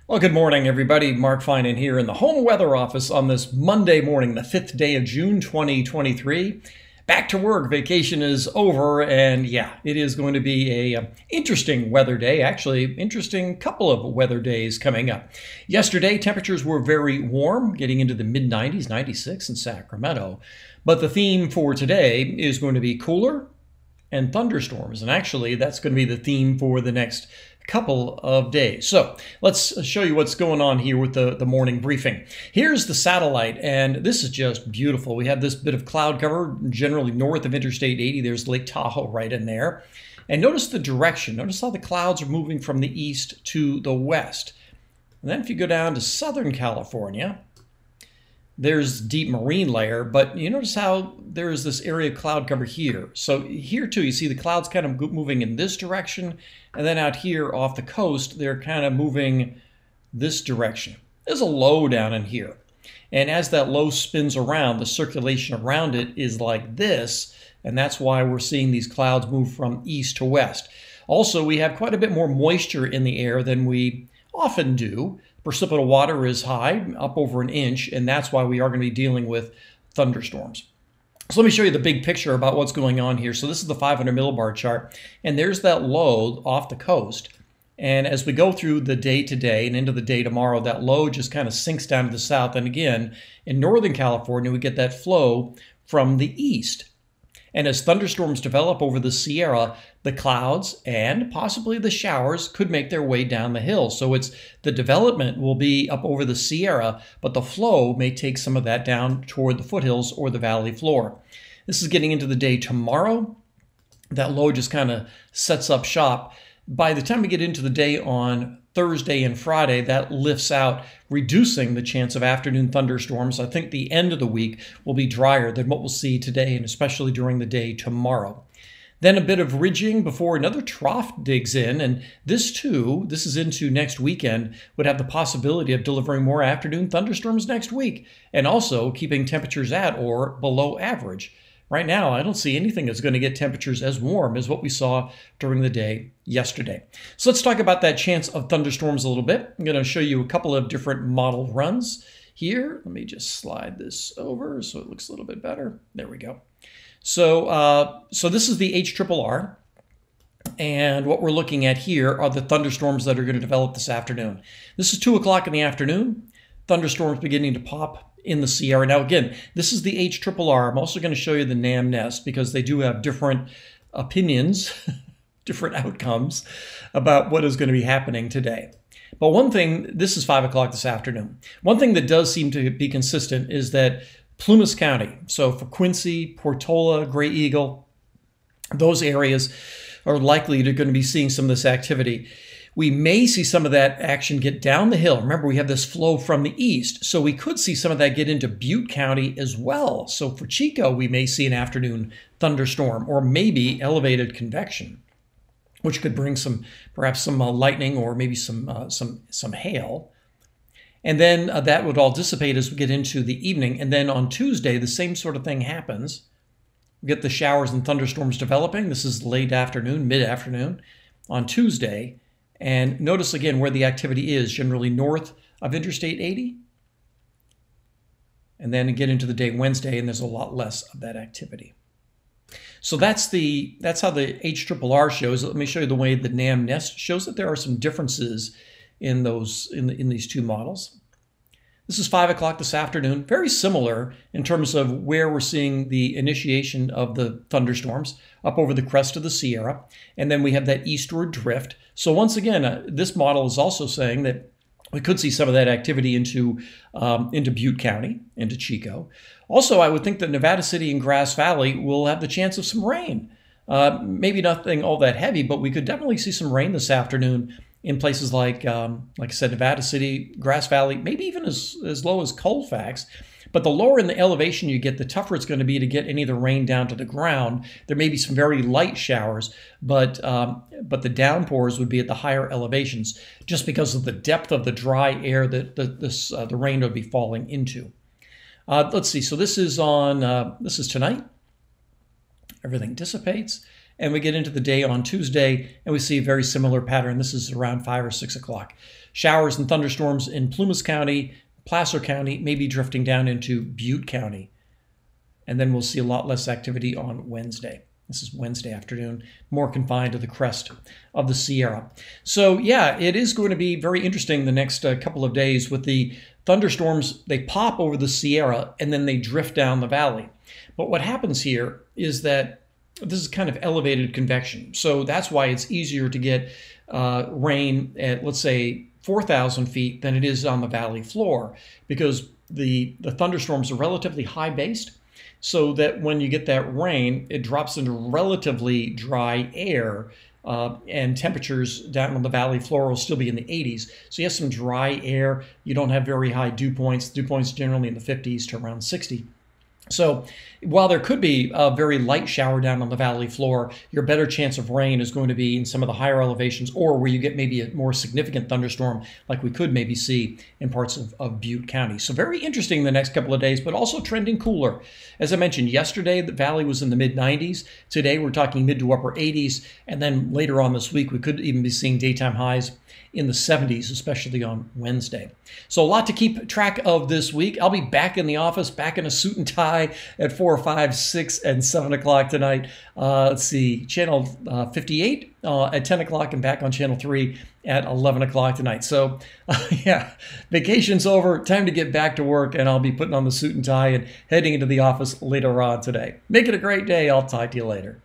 Well, good morning, everybody. Mark Finan here in the home weather office on this Monday morning, the 5th day of June 2023. Back to work. Vacation is over, and yeah, it is going to be a interesting weather day. Actually, interesting couple of weather days coming up. Yesterday, temperatures were very warm, getting into the mid-90s, 96 in Sacramento. But the theme for today is going to be cooler and thunderstorms. And actually, that's going to be the theme for the next couple of days. So let's show you what's going on here with the morning briefing. Here's the satellite, and this is just beautiful. We have this bit of cloud cover generally north of Interstate 80. There's Lake Tahoe right in there. And notice the direction. Notice how the clouds are moving from the east to the west. And then if you go down to Southern California, there's deep marine layer, but you notice how there is this area of cloud cover here. So here too, you see the clouds kind of moving in this direction, and then out here off the coast, they're kind of moving this direction. There's a low down in here. And as that low spins around, the circulation around it is like this, and that's why we're seeing these clouds move from east to west. Also, we have quite a bit more moisture in the air than we often do. Precipitable water is high, up over an inch, and that's why we are going to be dealing with thunderstorms. So let me show you the big picture about what's going on here. So this is the 500 millibar chart, and there's that low off the coast. And as we go through the day today and into the day tomorrow, that low just kind of sinks down to the south. And again, in Northern California, we get that flow from the east. And as thunderstorms develop over the Sierra, the clouds and possibly the showers could make their way down the hill. So the development will be up over the Sierra, but the flow may take some of that down toward the foothills or the valley floor. This is getting into the day tomorrow. That low just kind of sets up shop. By the time we get into the day on Thursday and Friday, that lifts out, reducing the chance of afternoon thunderstorms. I think the end of the week will be drier than what we'll see today, and especially during the day tomorrow. Then a bit of ridging before another trough digs in, and this is into next weekend, would have the possibility of delivering more afternoon thunderstorms next week, and also keeping temperatures at or below average. Right now, I don't see anything that's going to get temperatures as warm as what we saw during the day yesterday. So let's talk about that chance of thunderstorms a little bit. I'm going to show you a couple of different model runs here. Let me just slide this over so it looks a little bit better. There we go. So this is the HRRR. And what we're looking at here are the thunderstorms that are going to develop this afternoon. This is 2 o'clock in the afternoon. Thunderstorms beginning to pop in the Sierra. Now again, this is the HRRR. I'm also going to show you the NAM nest because they do have different opinions, different outcomes about what is going to be happening today. But one thing, this is 5 o'clock this afternoon. One thing that does seem to be consistent is that Plumas County, so for Quincy, Portola, Gray Eagle, those areas are likely to going to be seeing some of this activity. We may see some of that action get down the hill. Remember, we have this flow from the east, so we could see some of that get into Butte County as well. So for Chico, we may see an afternoon thunderstorm or maybe elevated convection, which could bring perhaps some lightning or maybe some hail. And then that would all dissipate as we get into the evening. And then on Tuesday, the same sort of thing happens. We get the showers and thunderstorms developing. This is late afternoon, mid-afternoon on Tuesday. And notice again where the activity is, generally north of Interstate 80. And then get into the day Wednesday, and there's a lot less of that activity. So that's how the HRRR shows. Let me show you the way the NAM nest shows that there are some differences in these two models. This is 5 o'clock this afternoon, very similar in terms of where we're seeing the initiation of the thunderstorms up over the crest of the Sierra. And then we have that eastward drift. So once again, this model is also saying that we could see some of that activity into Butte County, into Chico. Also, I would think that Nevada City and Grass Valley will have the chance of some rain. Maybe nothing all that heavy, but we could definitely see some rain this afternoon in places like I said, Nevada City, Grass Valley, maybe even as low as Colfax. But the lower in the elevation you get, the tougher it's going to be to get any of the rain down to the ground. There may be some very light showers, but the downpours would be at the higher elevations just because of the depth of the dry air that the rain would be falling into. Let's see. So this is tonight. Everything dissipates. And we get into the day on Tuesday, and we see a very similar pattern. This is around 5 or 6 o'clock. Showers and thunderstorms in Plumas County, Placer County, maybe drifting down into Butte County. And then we'll see a lot less activity on Wednesday. This is Wednesday afternoon, more confined to the crest of the Sierra. So yeah, it is going to be very interesting the next couple of days with the thunderstorms. They pop over the Sierra and then they drift down the valley. But what happens here is that this is kind of elevated convection. So that's why it's easier to get rain at, let's say, 4,000 feet than it is on the valley floor, because the thunderstorms are relatively high-based, so that when you get that rain, it drops into relatively dry air, and temperatures down on the valley floor will still be in the 80s. So you have some dry air. You don't have very high dew points. Dew points generally in the 50s to around 60. So while there could be a very light shower down on the valley floor, your better chance of rain is going to be in some of the higher elevations, or where you get maybe a more significant thunderstorm like we could maybe see in parts of Butte County. So very interesting the next couple of days, but also trending cooler. As I mentioned yesterday, the valley was in the mid-90s. Today we're talking mid to upper 80s. And then later on this week, we could even be seeing daytime highs in the 70s, especially on Wednesday. So a lot to keep track of this week. I'll be back in the office, back in a suit and tie at 4, 5, 6, and 7 o'clock tonight. Let's see, channel 58 at 10 o'clock and back on channel 3 at 11 o'clock tonight. So yeah, vacation's over, time to get back to work, and I'll be putting on the suit and tie and heading into the office later on today. Make it a great day. I'll talk to you later.